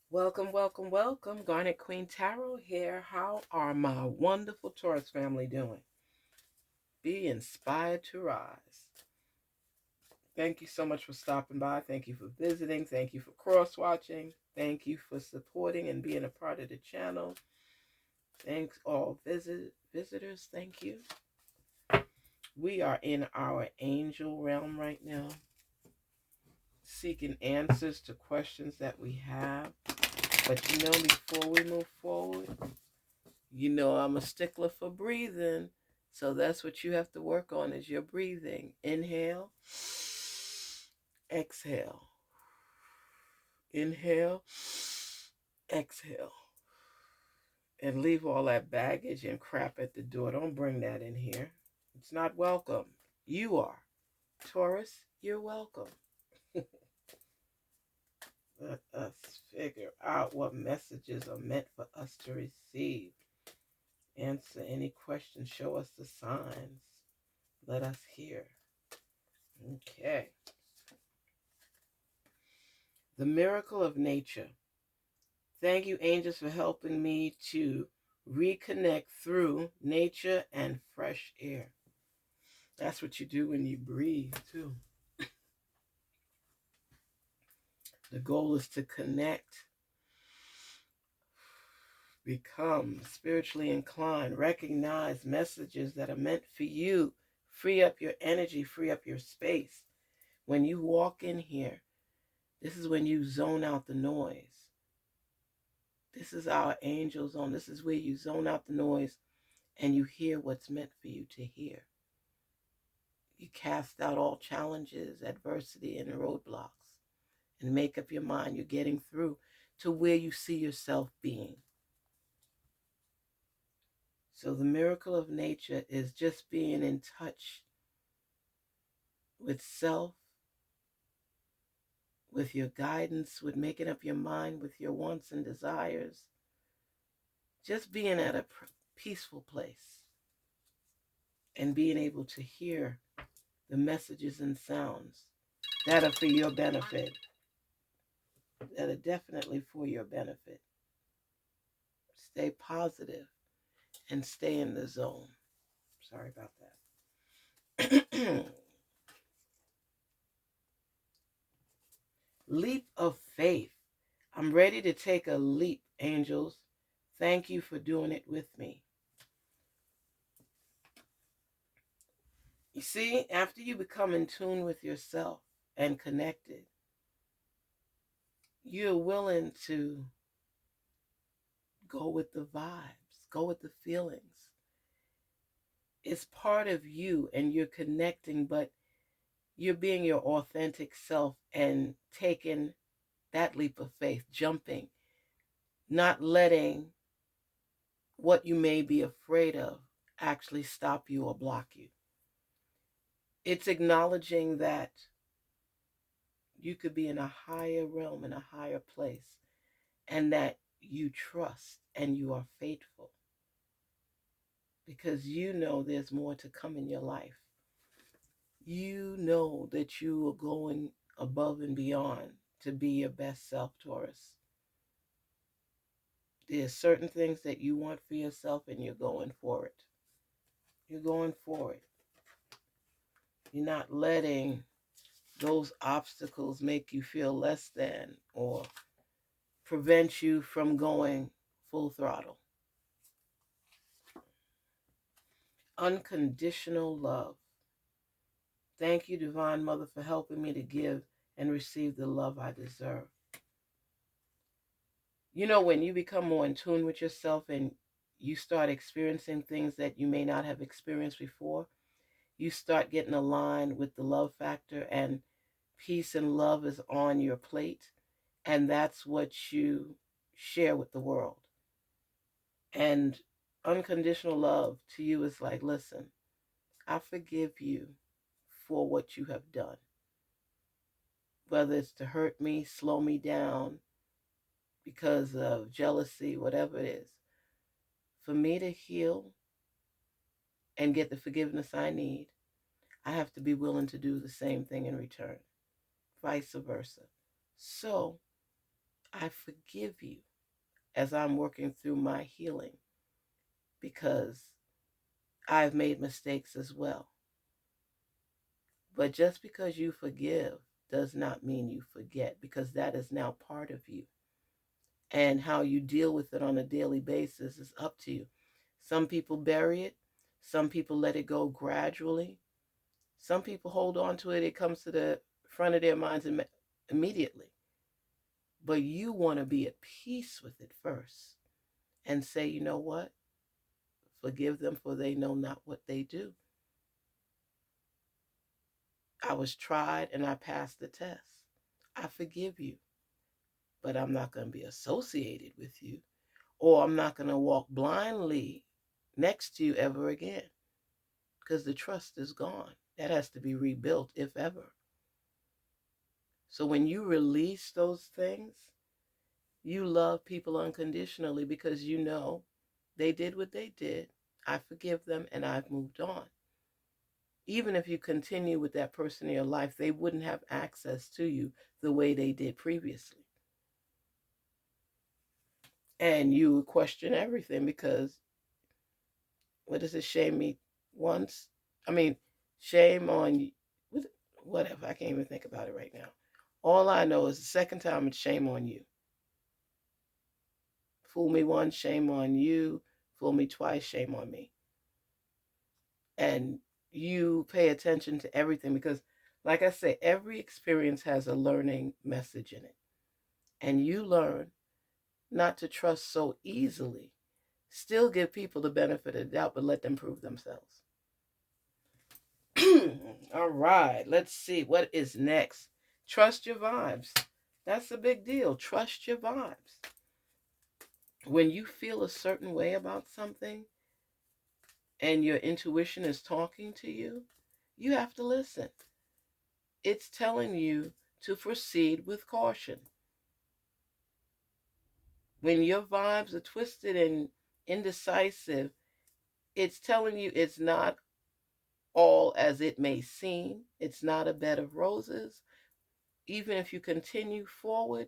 Welcome, welcome, welcome. Garnet Queen Tarot here. How are my wonderful Taurus family doing? Be inspired to rise. Thank you so much for stopping by. Thank you for visiting. Thank you for cross-watching. Thank you for supporting and being a part of the channel. Thanks all visitors. Thank you. We are in our angel realm right now, seeking answers to questions that we have. But before we move forward, I'm a stickler for breathing. So that's what you have to work on is your breathing. Inhale, exhale. Inhale, exhale. And leave all that baggage and crap at the door. Don't bring that in here. It's not welcome. You are. Taurus, you're welcome. Let us figure out what messages are meant for us to receive. Answer any questions. Show us the signs. Let us hear. Okay. The miracle of nature. Thank you, angels, for helping me to reconnect through nature and fresh air. That's what you do when you breathe, too. The goal is to connect, become spiritually inclined, recognize messages that are meant for you, free up your energy, free up your space. When you walk in here, this is when you zone out the noise. This is our angel zone. This is where you zone out the noise and you hear what's meant for you to hear. You cast out all challenges, adversity, and roadblocks and make up your mind you're getting through to where you see yourself being. So the miracle of nature is just being in touch with self, with your guidance, with making up your mind, with your wants and desires. Just being at a peaceful place and being able to hear the messages and sounds that are for your benefit, that are definitely for your benefit. Stay positive and stay in the zone. Sorry about that. Leap of faith. I'm ready to take a leap, angels. Thank you for doing it with me. You see, after you become in tune with yourself and connected, you're willing to go with the vibes, go with the feelings. It's part of you and you're connecting, but you're being your authentic self and taking that leap of faith, jumping, not letting what you may be afraid of actually stop you or block you. It's acknowledging that you could be in a higher realm, in a higher place, and that you trust and you are faithful because you know there's more to come in your life. You know that you are going above and beyond to be your best self, Taurus. There's certain things that you want for yourself and you're going for it. You're going for it. You're not letting those obstacles make you feel less than or prevent you from going full throttle. Unconditional love. Thank you, Divine Mother, for helping me to give and receive the love I deserve. When you become more in tune with yourself and you start experiencing things that you may not have experienced before, you start getting aligned with the love factor, and peace and love is on your plate, and that's what you share with the world. And unconditional love to you is like, listen, I forgive you for what you have done. Whether it's to hurt me, slow me down because of jealousy, whatever it is. For me to heal and get the forgiveness I need, I have to be willing to do the same thing in return, vice versa. So I forgive you as I'm working through my healing because I've made mistakes as well. But just because you forgive does not mean you forget, because that is now part of you. And how you deal with it on a daily basis is up to you. Some people bury it, some people let it go gradually, some people hold on to it, it comes to the front of their minds immediately. But you want to be at peace with it first and say, you know what? Forgive them, for they know not what they do. I was tried and I passed the test. I forgive you, but I'm not going to be associated with you, or I'm not going to walk blindly next to you ever again, because the trust is gone. That has to be rebuilt, if ever. So when you release those things, you love people unconditionally because you know they did what they did. I forgive them and I've moved on. Even if you continue with that person in your life, they wouldn't have access to you the way they did previously. And you would question everything because, what does it, shame me once? I mean, shame on you. Whatever. I can't even think about it right now. All I know is the second time it's shame on you. Fool me once, shame on you. Fool me twice, shame on me. And you pay attention to everything because, like I say, every experience has a learning message in it. And you learn not to trust so easily. Still give people the benefit of the doubt, but let them prove themselves. All right, let's see what is next. Trust your vibes. That's a big deal. Trust your vibes. When you feel a certain way about something and your intuition is talking to you, you have to listen. It's telling you to proceed with caution. When your vibes are twisted and indecisive, it's telling you it's not all as it may seem. It's not a bed of roses. Even if you continue forward,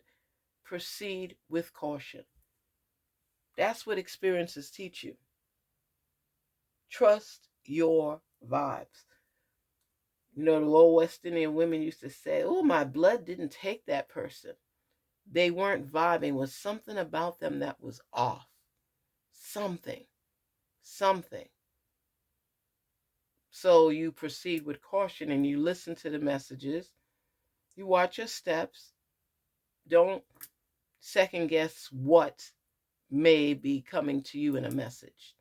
proceed with caution. That's what experiences teach you. Trust your vibes. You know, the old West Indian women used to say, oh, my blood didn't take that person. They weren't vibing. Was something about them that was off. Something. So you proceed with caution and you listen to the messages. You watch your steps. Don't second guess what may be coming to you in a message.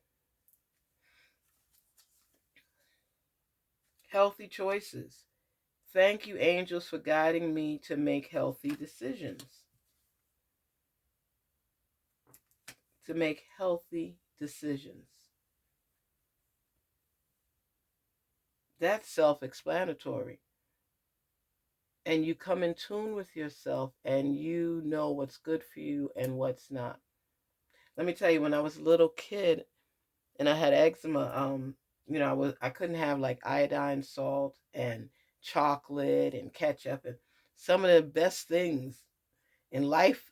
Healthy choices. Thank you, angels, for guiding me to make healthy decisions. To make healthy decisions. That's self-explanatory. And you come in tune with yourself and you know what's good for you and what's not. Let me tell you, when I was a little kid and I had eczema, I couldn't have like iodine salt and chocolate and ketchup and some of the best things in life,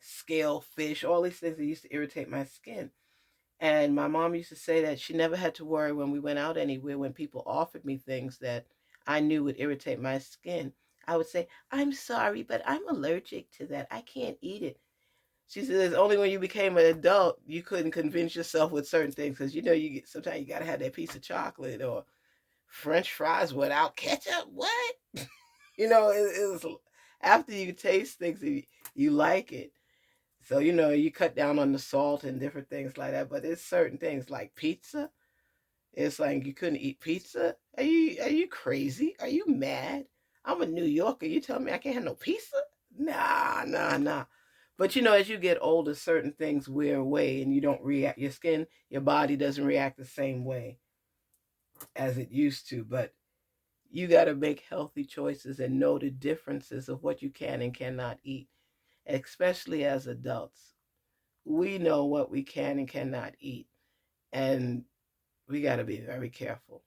scale fish, all these things that used to irritate my skin. And my mom used to say that she never had to worry when we went out anywhere, when people offered me things that I knew would irritate my skin. I would say, I'm sorry, but I'm allergic to that. I can't eat it. She says only when you became an adult you couldn't convince yourself with certain things, because sometimes you gotta have that piece of chocolate or French fries without ketchup. What? It was after you taste things you like it. So you cut down on the salt and different things like that. But there's certain things like pizza. It's like you couldn't eat pizza. Are you crazy? Are you mad? I'm a New Yorker. You tell me I can't have no pizza? Nah. But as you get older, certain things wear away and you don't react. Your skin, your body doesn't react the same way as it used to. But you got to make healthy choices and know the differences of what you can and cannot eat, especially as adults. We know what we can and cannot eat. And we got to be very careful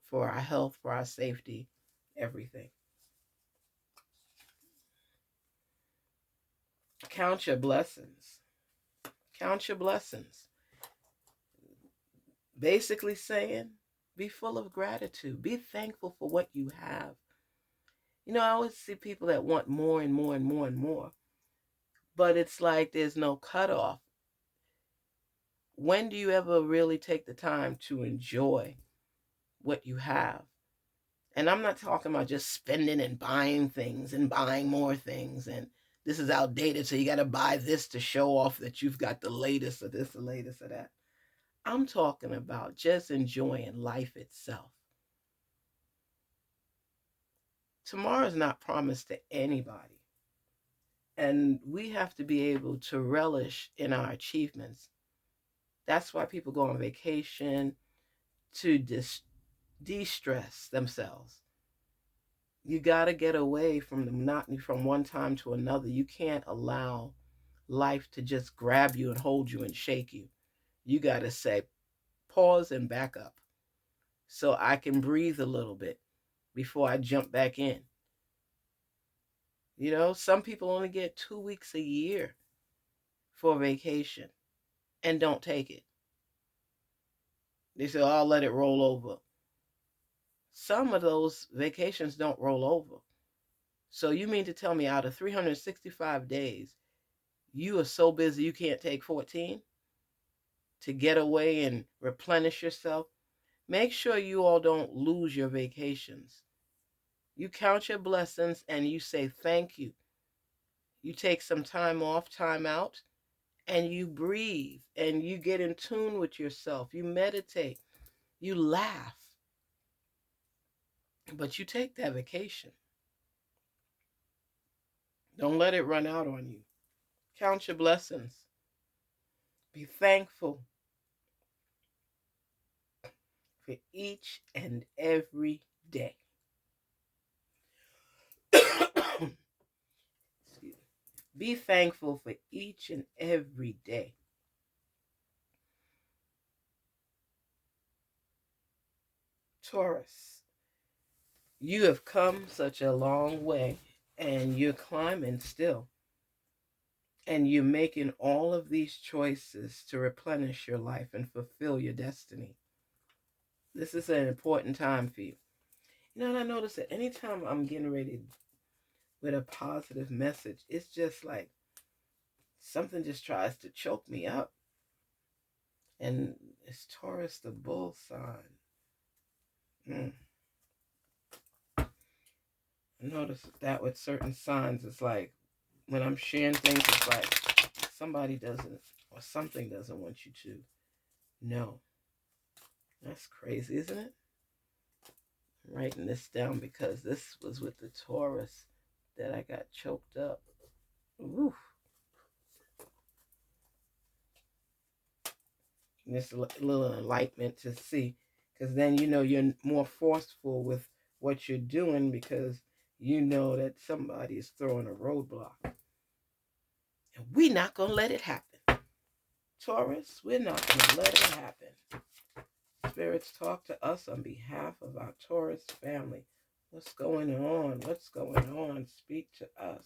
for our health, for our safety, everything. Count your blessings. Count your blessings. Basically saying, be full of gratitude. Be thankful for what you have. You know, I always see people that want more and more and more and more. But it's like there's no cutoff. When do you ever really take the time to enjoy what you have? And I'm not talking about just spending and buying things and buying more things. And this is outdated, so you got to buy this to show off that you've got the latest of this, the latest of that. I'm talking about just enjoying life itself. Tomorrow's not promised to anybody. And we have to be able to relish in our achievements. That's why people go on vacation, to de-stress themselves. You got to get away from the monotony from one time to another. You can't allow life to just grab you and hold you and shake you. You got to say, pause and back up so I can breathe a little bit before I jump back in. You know, some people only get 2 weeks a year for vacation and don't take it. They say, oh, I'll let it roll over. Some of those vacations don't roll over. So you mean to tell me out of 365 days, you are so busy you can't take 14 to get away and replenish yourself? Make sure you all don't lose your vacations. You count your blessings and you say thank you. You take some time off, time out, and you breathe and you get in tune with yourself. You meditate, you laugh, but you take that vacation. Don't let it run out on you. Count your blessings. Be thankful for each and every day. Be thankful for each and every day. Taurus, you have come such a long way and you're climbing still. And you're making all of these choices to replenish your life and fulfill your destiny. This is an important time for you. You know, and I notice that anytime I'm getting ready with a positive message, it's just like something just tries to choke me up. And it's Taurus, the bull sign. I notice that with certain signs, it's like when I'm sharing things, it's like somebody doesn't or something doesn't want you to know. That's crazy, isn't it? I'm writing this down because this was with the Taurus that I got choked up. Oof. Just a little enlightenment to see, because then you know you're more forceful with what you're doing because you know that somebody is throwing a roadblock. And we're not going to let it happen. Taurus, we're not going to let it happen. Spirits, talk to us on behalf of our Taurus family. What's going on? What's going on? Speak to us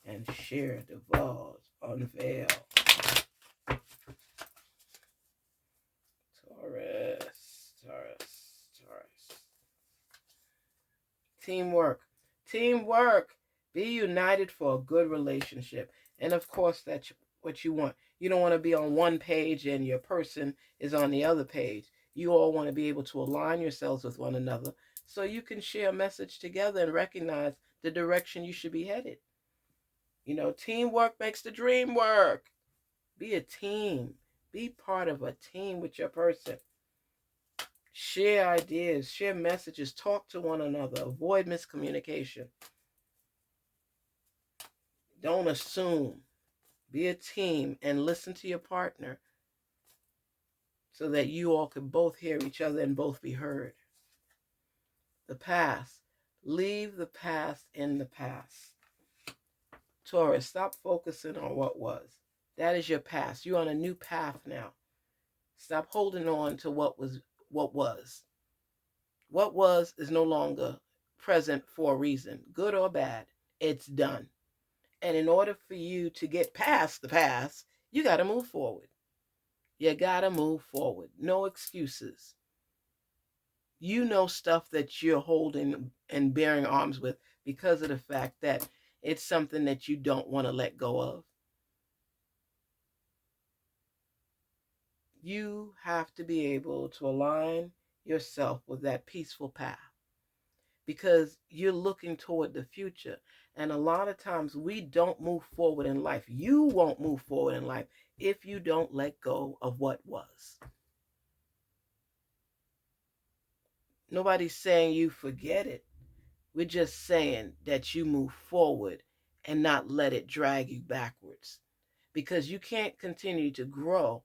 and share, divulge, unveil. Taurus. Teamwork. Be united for a good relationship. And of course, that's what you want. You don't want to be on one page and your person is on the other page. You all want to be able to align yourselves with one another so you can share a message together and recognize the direction you should be headed. You know, teamwork makes the dream work. Be a team. Be part of a team with your person. Share ideas, share messages, talk to one another, avoid miscommunication. Don't assume. Be a team and listen to your partner so that you all can both hear each other and both be heard. The past. Leave the past in the past. Taurus, stop focusing on what was. That is your past. You're on a new path now. Stop holding on to what was. What was is no longer present for a reason. Good or bad, it's done. And in order for you to get past the past, you got to move forward. You got to move forward. No excuses. You know stuff that you're holding and bearing arms with because of the fact that it's something that you don't want to let go of. You have to be able to align yourself with that peaceful path because you're looking toward the future. And a lot of times we don't move forward in life. You won't move forward in life if you don't let go of what was. Nobody's saying you forget it. We're just saying that you move forward and not let it drag you backwards. Because you can't continue to grow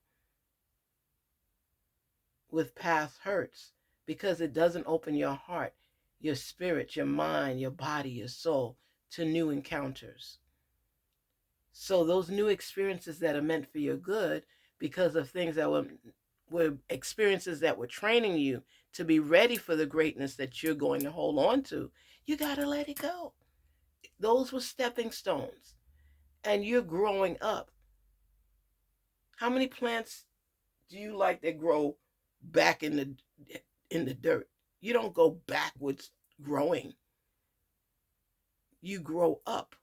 with past hurts because it doesn't open your heart, your spirit, your mind, your body, your soul to new encounters. So those new experiences that are meant for your good because of things that were experiences that were training you to be ready for the greatness that you're going to hold on to, you got to let it go. Those were stepping stones and you're growing up. How many plants do you like that grow back in the dirt? You don't go backwards growing. You grow up.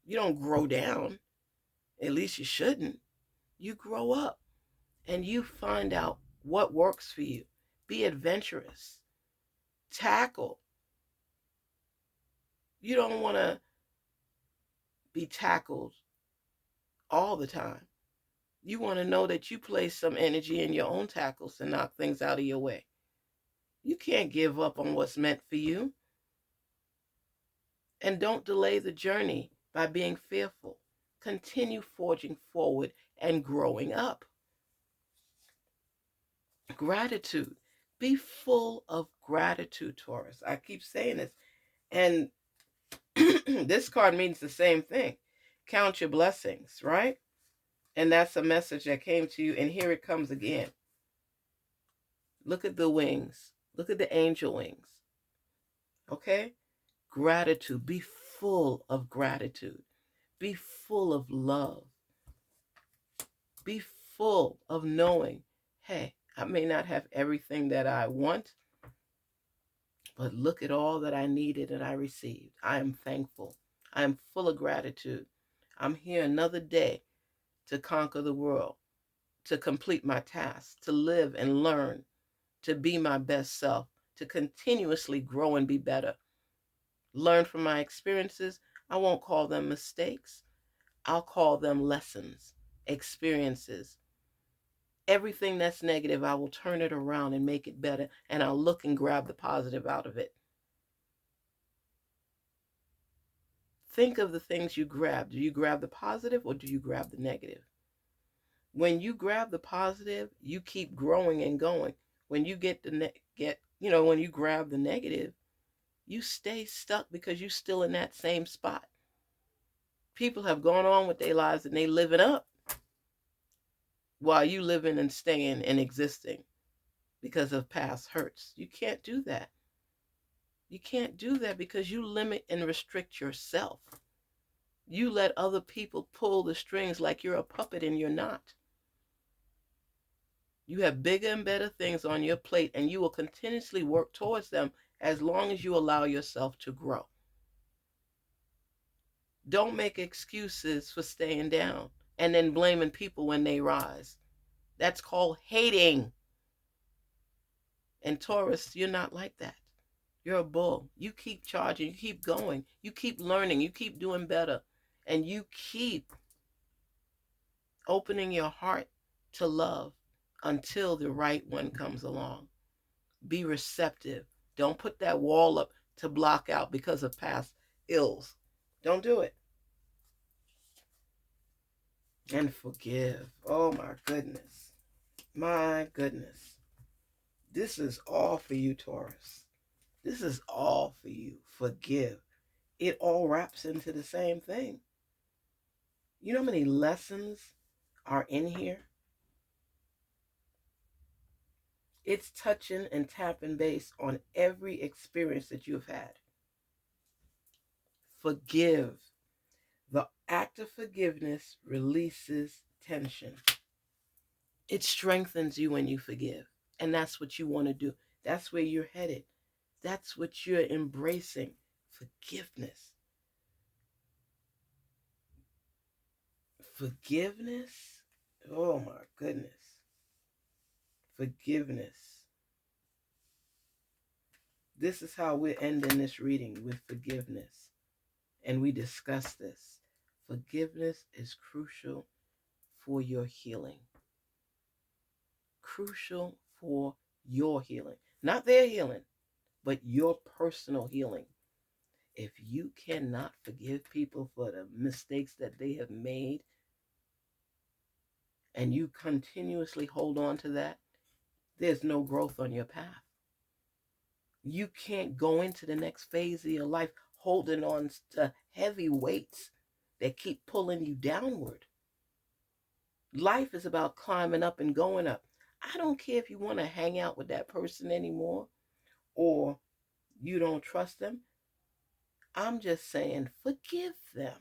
You don't grow down. At least you shouldn't. You grow up and you find out what works for you. Be adventurous. Tackle. You don't want to be tackled all the time. You want to know that you place some energy in your own tackles to knock things out of your way. You can't give up on what's meant for you. And don't delay the journey by being fearful. Continue forging forward and growing up. Gratitude. Be full of gratitude, Taurus. I keep saying this. And this card means the same thing. Count your blessings, right? And that's a message that came to you. And here it comes again. Look at the wings. Look at the angel wings. Okay? Gratitude. Be full of gratitude. Be full of love. Be full of knowing, hey, I may not have everything that I want, but look at all that I needed and I received. I am thankful. I am full of gratitude. I'm here another day to conquer the world, to complete my tasks, to live and learn, to be my best self, to continuously grow and be better. Learn from my experiences. I won't call them mistakes. I'll call them lessons, experiences. Everything that's negative, I will turn it around and make it better, and I'll look and grab the positive out of it. Think of the things you grab. Do you grab the positive or do you grab the negative? When you grab the positive, you keep growing and going. When you when you grab the negative, you stay stuck because you're still in that same spot. People have gone on with their lives and they living up while you living and staying and existing because of past hurts. You can't do that. You can't do that because you limit and restrict yourself. You let other people pull the strings like you're a puppet and you're not. You have bigger and better things on your plate and you will continuously work towards them as long as you allow yourself to grow. Don't make excuses for staying down and then blaming people when they rise. That's called hating. And Taurus, you're not like that. You're a bull. You keep charging, you keep going, you keep learning, you keep doing better, and you keep opening your heart to love until the right one comes along. Be receptive. Don't put that wall up to block out because of past ills. Don't do it. And forgive. Oh my goodness. My goodness. This is all for you, Taurus. This is all for you. Forgive. It all wraps into the same thing. You know how many lessons are in here? It's touching and tapping base on every experience that you've had. Forgive. Act of forgiveness releases tension. It strengthens you when you forgive. And that's what you want to do. That's where you're headed. That's what you're embracing. Forgiveness. Forgiveness. Oh my goodness. Forgiveness. This is how we're ending this reading, with forgiveness. And we discuss this. Forgiveness is crucial for your healing. Crucial for your healing. Not their healing, but your personal healing. If you cannot forgive people for the mistakes that they have made, and you continuously hold on to that, there's no growth on your path. You can't go into the next phase of your life holding on to heavy weights that keep pulling you downward. Life is about climbing up and going up. I don't care if you want to hang out with that person anymore or you don't trust them. I'm just saying, forgive them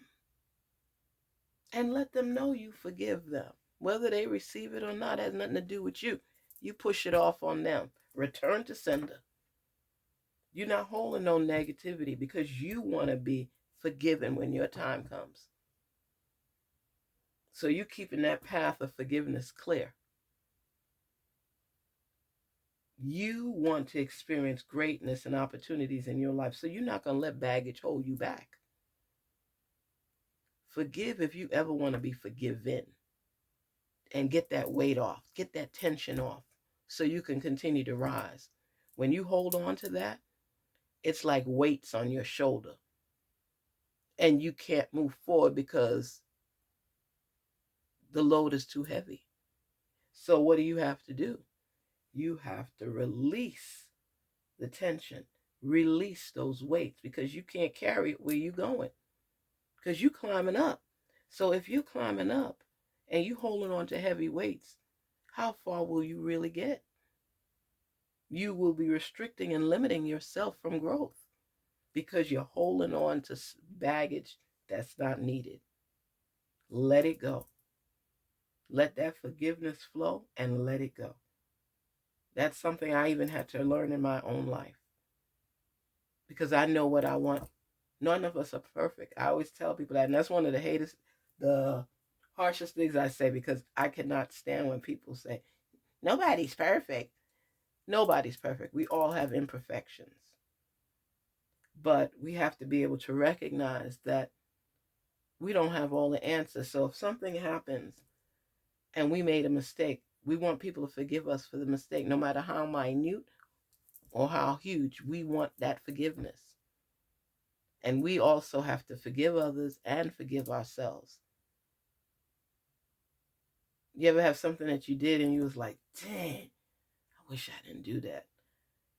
and let them know you forgive them. Whether they receive it or not has nothing to do with you. You push it off on them. Return to sender. You're not holding no negativity because you want to be forgiven when your time comes. So you're keeping that path of forgiveness clear. You want to experience greatness and opportunities in your life, so you're not going to let baggage hold you back. Forgive if you ever want to be forgiven, and get that weight off, get that tension off, so you can continue to rise. When you hold on to that, it's like weights on your shoulder, and you can't move forward because the load is too heavy. So what do you have to do? You have to release the tension, release those weights, because you can't carry it where you're going, because you're climbing up. So if you're climbing up and you holding on to heavy weights, how far will you really get? You will be restricting and limiting yourself from growth because you're holding on to baggage that's not needed. Let it go. Let that forgiveness flow and let it go. That's something I even had to learn in my own life, because I know what I want. None of us are perfect. I always tell people that, and that's one of the harshest things I say, because I cannot stand when people say, nobody's perfect. Nobody's perfect. We all have imperfections. But we have to be able to recognize that we don't have all the answers. So if something happens and we made a mistake, we want people to forgive us for the mistake, no matter how minute or how huge. We want that forgiveness. And we also have to forgive others and forgive ourselves. You ever have something that you did and you was like, dang, I wish I didn't do that,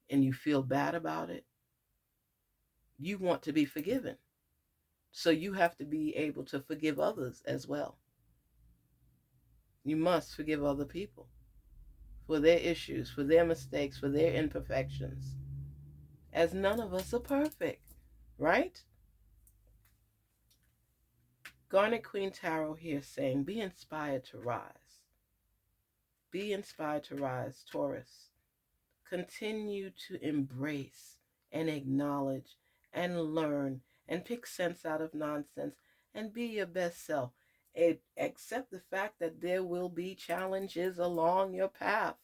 and you feel bad about it? You want to be forgiven. So you have to be able to forgive others as well. You must forgive other people for their issues, for their mistakes, for their imperfections, as none of us are perfect, right? Garnet Queen Tarot here saying, be inspired to rise. Be inspired to rise, Taurus. Continue to embrace and acknowledge and learn and pick sense out of nonsense and be your best self. Accept the fact that there will be challenges along your path.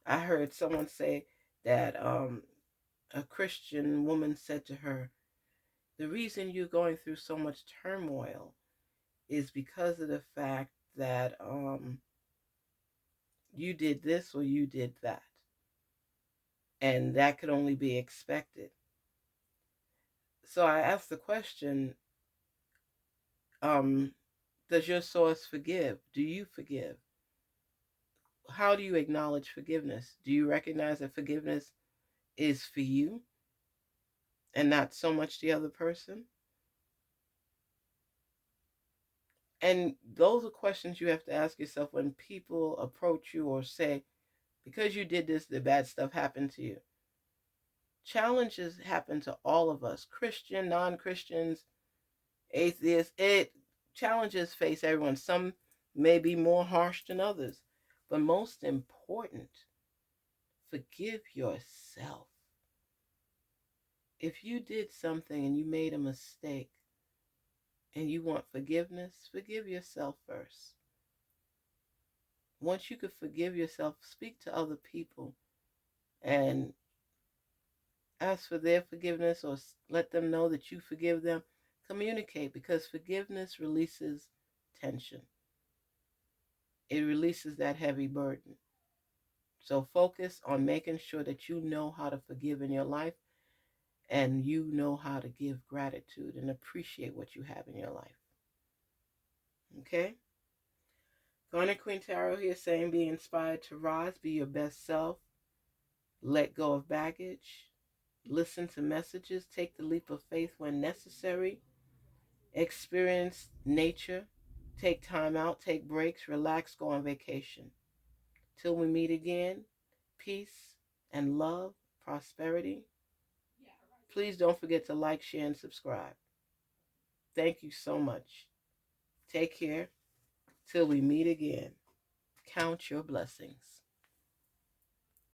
I heard someone say that a Christian woman said to her, the reason you're going through so much turmoil is because of the fact that you did this or you did that. And that could only be expected. So I asked the question, does your source forgive? Do you forgive? How do you acknowledge forgiveness? Do you recognize that forgiveness is for you and not so much the other person? And those are questions you have to ask yourself when people approach you or say, because you did this, the bad stuff happened to you. Challenges happen to all of us, Christian, non-Christians. Atheists, challenges face everyone. Some may be more harsh than others. But most important, forgive yourself. If you did something and you made a mistake and you want forgiveness, forgive yourself first. Once you could forgive yourself, speak to other people and ask for their forgiveness or let them know that you forgive them. Communicate, because forgiveness releases tension. It releases that heavy burden. So focus on making sure that you know how to forgive in your life and you know how to give gratitude and appreciate what you have in your life. Okay? Garnet Queen Tarot here saying be inspired to rise, be your best self, let go of baggage, listen to messages, take the leap of faith when necessary, experience nature, take time out, take breaks, relax, go on vacation. Till we meet again, peace and love, prosperity. Please don't forget to like, share, and subscribe. Thank you so much. Take care. Till we meet again. Count your blessings.